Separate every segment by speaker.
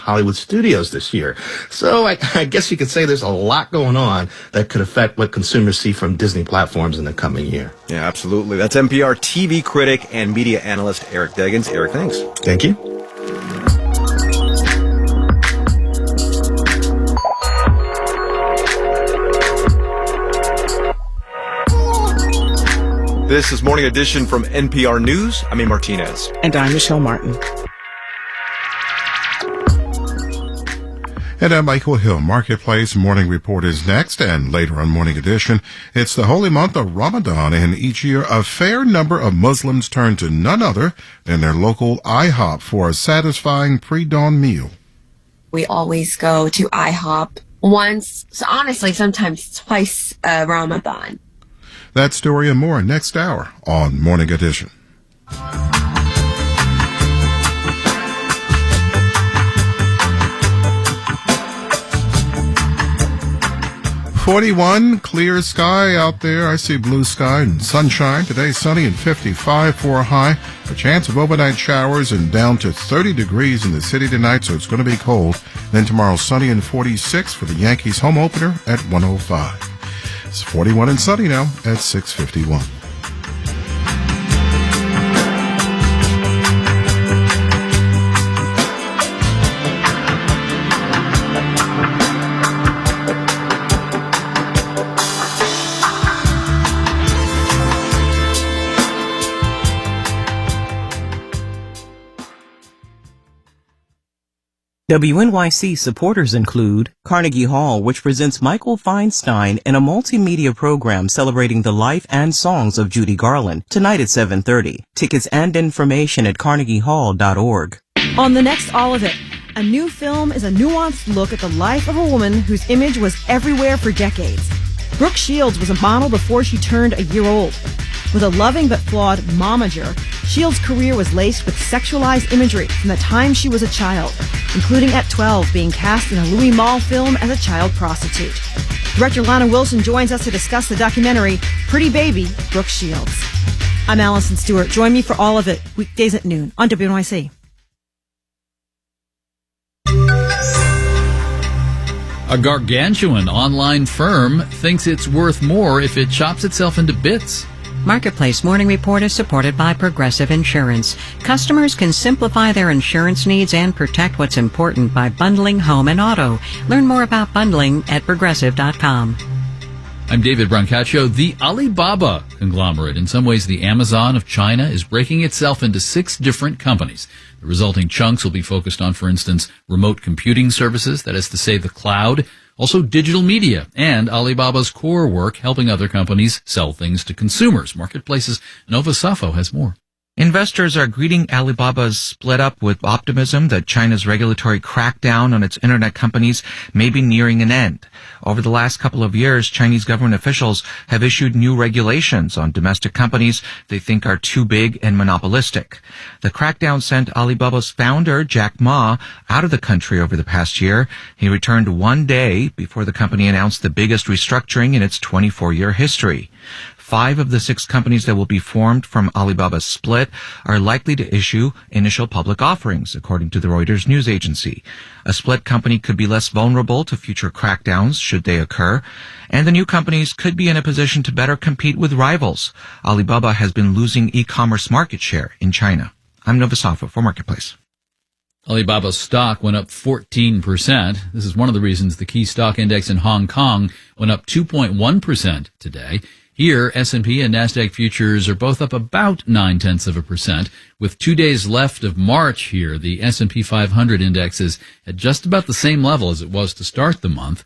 Speaker 1: Hollywood studios this year. So I guess you could say there's a lot going on that could affect what consumers see from Disney platforms in the coming year.
Speaker 2: Yeah, absolutely. That's NPR TV critic and media analyst Eric Deggans. Eric, thanks.
Speaker 1: Thank you.
Speaker 2: This is Morning Edition from NPR News. I'm A. Martinez.
Speaker 3: And I'm Michelle Martin.
Speaker 4: And I'm Michael Hill. Marketplace Morning Report is next, and later on Morning Edition, it's the holy month of Ramadan, and each year a fair number of Muslims turn to none other than their local IHOP for a satisfying pre-dawn meal.
Speaker 5: We always go to IHOP once, so honestly, sometimes twice Ramadan.
Speaker 4: That story and more next hour on Morning Edition. 41, clear sky out there. I see blue sky and sunshine. Today, sunny and 55 for a high. A chance of overnight showers and down to 30 degrees in the city tonight, so it's going to be cold. Then tomorrow, sunny and 46 for the Yankees home opener at 105. It's 41 and sunny now at 6:51.
Speaker 6: WNYC supporters include Carnegie Hall, which presents Michael Feinstein in a multimedia program celebrating the life and songs of Judy Garland, tonight at 7:30. Tickets and information at carnegiehall.org.
Speaker 7: On the next All of It, a new film is a nuanced look at the life of a woman whose image was everywhere for decades. Brooke Shields was a model before she turned a year old. With a loving but flawed momager, Shields' career was laced with sexualized imagery from the time she was a child, including at 12 being cast in a Louis Malle film as a child prostitute. Director Lana Wilson joins us to discuss the documentary Pretty Baby, Brooke Shields. I'm Allison Stewart. Join me for All of It, weekdays at noon on WNYC.
Speaker 8: A gargantuan online firm thinks it's worth more if it chops itself into bits.
Speaker 9: Marketplace Morning Report is supported by Progressive Insurance. Customers can simplify their insurance needs and protect what's important by bundling home and auto. Learn more about bundling at Progressive.com.
Speaker 8: I'm David Brancaccio. The Alibaba conglomerate, in some ways the Amazon of China, is breaking itself into 6 different companies. The resulting chunks will be focused on, for instance, remote computing services, that is to say the cloud, also digital media, and Alibaba's core work helping other companies sell things to consumers. Marketplace's Nova Safo has more.
Speaker 10: Investors are greeting Alibaba's split up with optimism that China's regulatory crackdown on its internet companies may be nearing an end. Over the last couple of years, Chinese government officials have issued new regulations on domestic companies they think are too big and monopolistic. The crackdown sent Alibaba's founder, Jack Ma, out of the country over the past year. He returned one day before the company announced the biggest restructuring in its 24-year history. 5 of the 6 companies that will be formed from Alibaba's split are likely to issue initial public offerings, according to the Reuters news agency. A split company could be less vulnerable to future crackdowns should they occur, and the new companies could be in a position to better compete with rivals. Alibaba has been losing e-commerce market share in China. I'm Nova Safo for Marketplace.
Speaker 8: Alibaba's stock went up 14%. This is one of the reasons the key stock index in Hong Kong went up 2.1% today. Here, S&P and NASDAQ futures are both up about 0.9%. With 2 days left of March here, the S&P 500 index is at just about the same level as it was to start the month.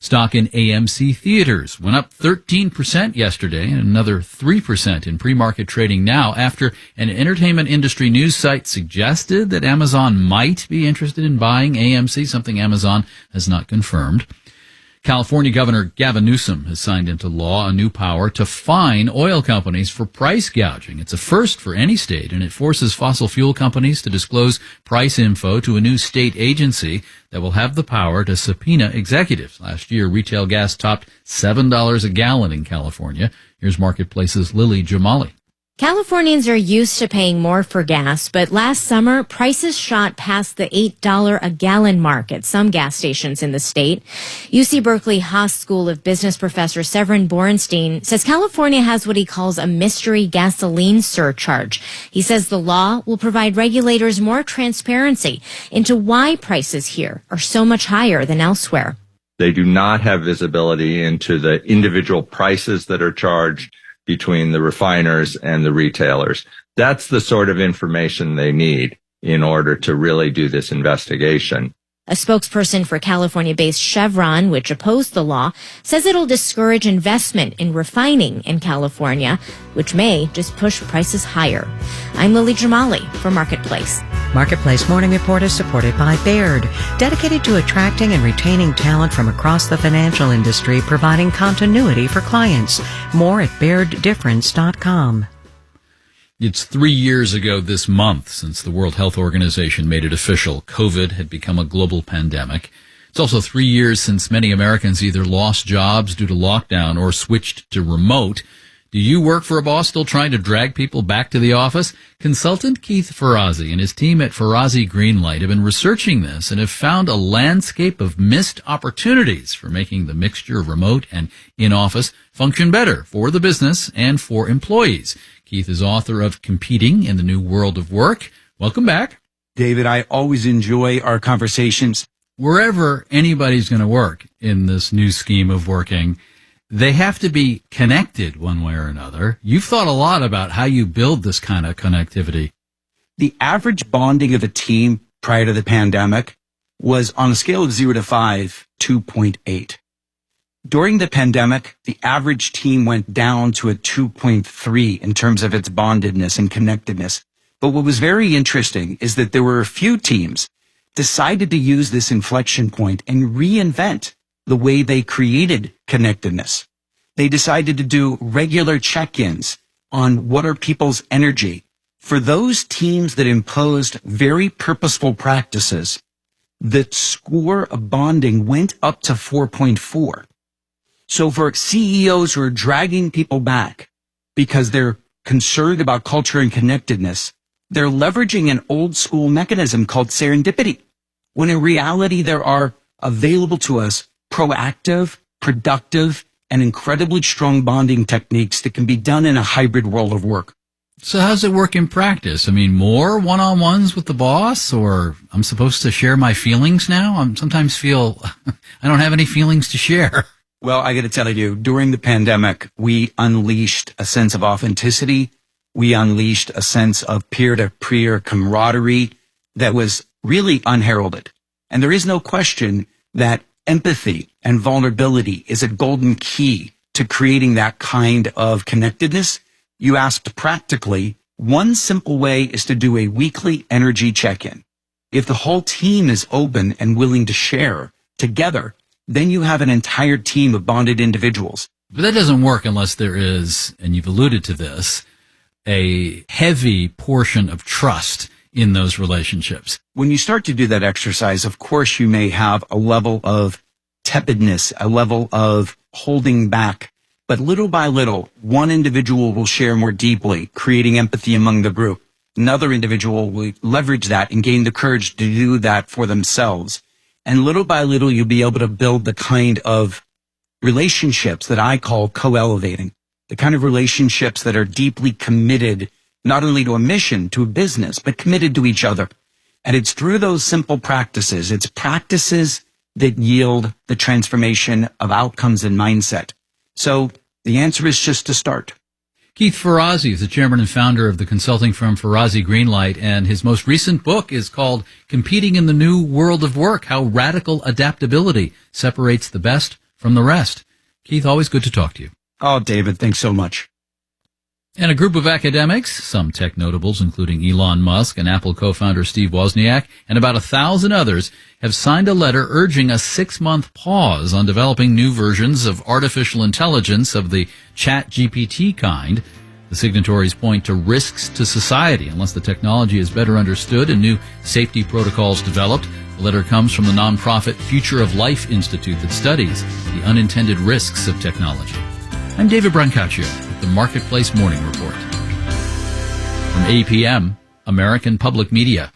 Speaker 8: Stock in AMC Theaters went up 13% yesterday and another 3% in pre-market trading now after an entertainment industry news site suggested that Amazon might be interested in buying AMC, something Amazon has not confirmed. California Governor Gavin Newsom has signed into law a new power to fine oil companies for price gouging. It's a first for any state, and it forces fossil fuel companies to disclose price info to a new state agency that will have the power to subpoena executives. Last year, retail gas topped $7 a gallon in California. Here's Marketplace's Lily Jamali.
Speaker 3: Californians are used to paying more for gas, but last summer, prices shot past the $8 a gallon mark at some gas stations in the state. UC Berkeley Haas School of Business professor Severin Borenstein says California has what he calls a mystery gasoline surcharge. He says the law will provide regulators more transparency into why prices here are so much higher than elsewhere.
Speaker 11: They do not have visibility into the individual prices that are charged between the refiners and the retailers. That's the sort of information they need in order to really do this investigation.
Speaker 3: A spokesperson for California-based Chevron, which opposed the law, says it'll discourage investment in refining in California, which may just push prices higher. I'm Lily Jamali for Marketplace.
Speaker 9: Marketplace Morning Report is supported by Baird, dedicated to attracting and retaining talent from across the financial industry, providing continuity for clients. More at BairdDifference.com.
Speaker 8: It's 3 years ago this month since the World Health Organization made it official. COVID had become a global pandemic. It's also 3 years since many Americans either lost jobs due to lockdown or switched to remote. Do you work for a boss still trying to drag people back to the office? Consultant Keith Ferrazzi and his team at Ferrazzi Greenlight have been researching this and have found a landscape of missed opportunities for making the mixture of remote and in-office function better for the business and for employees. Keith is author of Competing in the New World of Work. Welcome back.
Speaker 12: David, I always enjoy our conversations.
Speaker 8: Wherever anybody's going to work in this new scheme of working, they have to be connected one way or another. You've thought a lot about how you build this kind of connectivity.
Speaker 12: The average bonding of a team prior to the pandemic was, on a scale of 0 to 5, 2.8. During the pandemic, the average team went down to a 2.3 in terms of its bondedness and connectedness. But what was very interesting is that there were a few teams decided to use this inflection point and reinvent the way they created connectedness. They decided to do regular check-ins on what are people's energy. For those teams that imposed very purposeful practices, the score of bonding went up to 4.4. So for CEOs who are dragging people back because they're concerned about culture and connectedness, they're leveraging an old school mechanism called serendipity, when in reality there are available to us proactive, productive, and incredibly strong bonding techniques that can be done in a hybrid world of work.
Speaker 8: So how does it work in practice? I mean, more one-on-ones with the boss, or I'm supposed to share my feelings now? I sometimes feel I don't have any feelings to share.
Speaker 12: Well, I got to tell you, during the pandemic, we unleashed a sense of authenticity. We unleashed a sense of peer-to-peer camaraderie that was really unheralded. And there is no question that empathy and vulnerability is a golden key to creating that kind of connectedness. You asked practically, one simple way is to do a weekly energy check-in. If the whole team is open and willing to share together, then you have an entire team of bonded individuals.
Speaker 8: But that doesn't work unless there is, and you've alluded to this, a heavy portion of trust in those relationships.
Speaker 12: When you start to do that exercise, of course, you may have a level of tepidness, a level of holding back. But little by little, one individual will share more deeply, creating empathy among the group. Another individual will leverage that and gain the courage to do that for themselves. And little by little, you'll be able to build the kind of relationships that I call co-elevating, the kind of relationships that are deeply committed, not only to a mission, to a business, but committed to each other. And it's through those simple practices, it's practices that yield the transformation of outcomes and mindset. So the answer is just to start.
Speaker 8: Keith Ferrazzi is the chairman and founder of the consulting firm Ferrazzi Greenlight, and his most recent book is called Competing in the New World of Work, How Radical Adaptability Separates the Best from the Rest. Keith, always good to talk to you.
Speaker 12: Oh, David, thanks so much.
Speaker 8: And a group of academics, some tech notables, including Elon Musk and Apple co-founder Steve Wozniak, and about 1,000 others, have signed a letter urging a 6-month pause on developing new versions of artificial intelligence of the ChatGPT kind. The signatories point to risks to society unless the technology is better understood and new safety protocols developed. The letter comes from the nonprofit Future of Life Institute that studies the unintended risks of technology. I'm David Brancaccio with the Marketplace Morning Report. From APM, American Public Media.